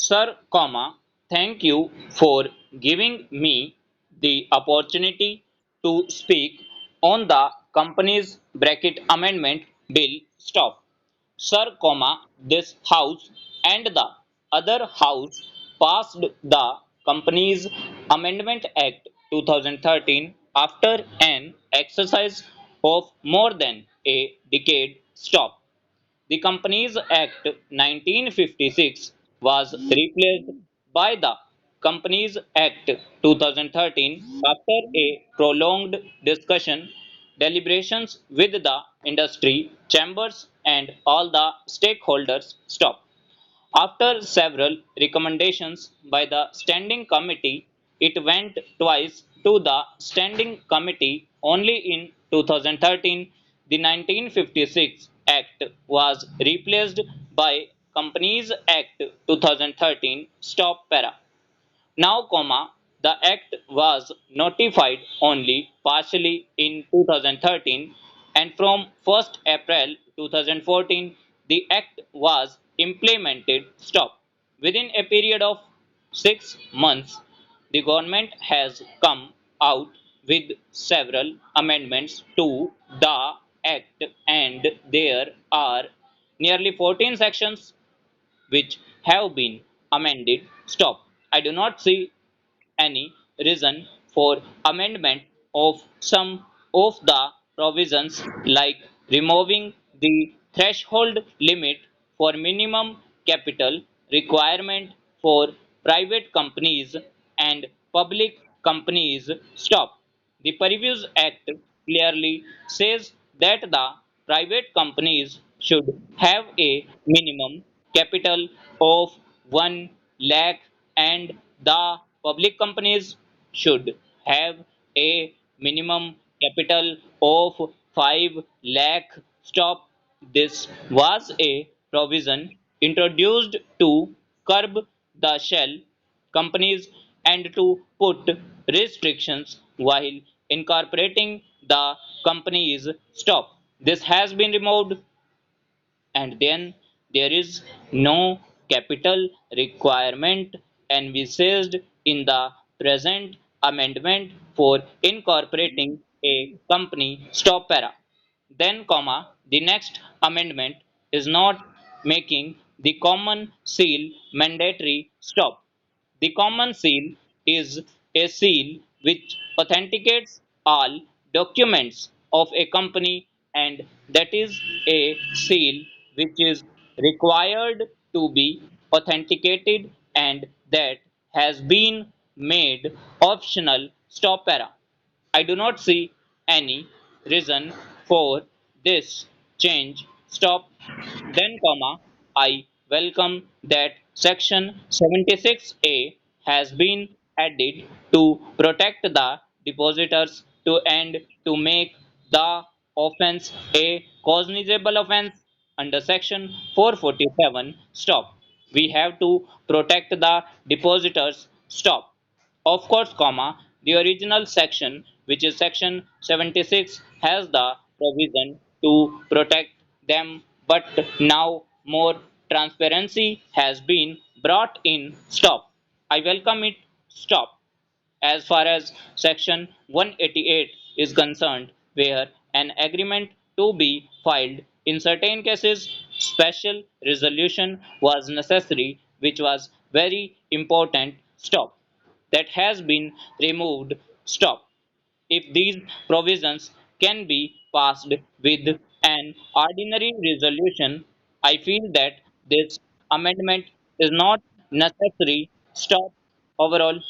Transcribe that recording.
Sir, comma, thank you for giving me the opportunity to speak on the company's bracket amendment bill. Stop. Sir, comma, this house and the other house passed the Companies Amendment Act 2013 after an exercise of more than a decade. Stop. The Companies Act 1956 was replaced by the Companies Act 2013 after a prolonged discussion, deliberations with the industry chambers and all the stakeholders. Stop. After several recommendations by the Standing Committee, it went twice to the Standing Committee. Only in 2013, the 1956 Act was replaced by Companies Act 2013. Stop para. Now, the Act was notified only partially in 2013, and from 1st April 2014, the Act was implemented. Stop. Within a period of 6 months, the government has come out with several amendments to the Act, and there are nearly 14 sections which have been amended. Stop. I do not see any reason for amendment of some of the provisions like removing the threshold limit for minimum capital requirement for private companies and public companies. Stop. The Previous Act clearly says that the private companies should have a minimum capital of 1 lakh and the public companies should have a minimum capital of 5 lakh. Stop. This was a provision introduced to curb the shell companies and to put restrictions while incorporating the companies. Stop. This has been removed, and then there is no capital requirement envisaged in the present amendment for incorporating a company. Stop para. Then, the next amendment is not making the common seal mandatory. Stop. The common seal is a seal which authenticates all documents of a company, and that is a seal which is required to be authenticated, and that has been made optional. Stop para. I do not see any reason for this change. Stop. Then, I welcome that section 76A has been added to protect the depositors to and to make the offense a cognizable offense under section 447. Stop. We have to protect the depositors. Stop. Of course, the original section, which is section 76, has the provision to protect them, but now more transparency has been brought in. Stop. I welcome it. Stop. As far as section 188 is concerned, where an agreement to be filed in certain cases, special resolution was necessary, which was very important. Stop. That has been removed. Stop. If these provisions can be passed with an ordinary resolution, I feel that this amendment is not necessary. Stop. Overall,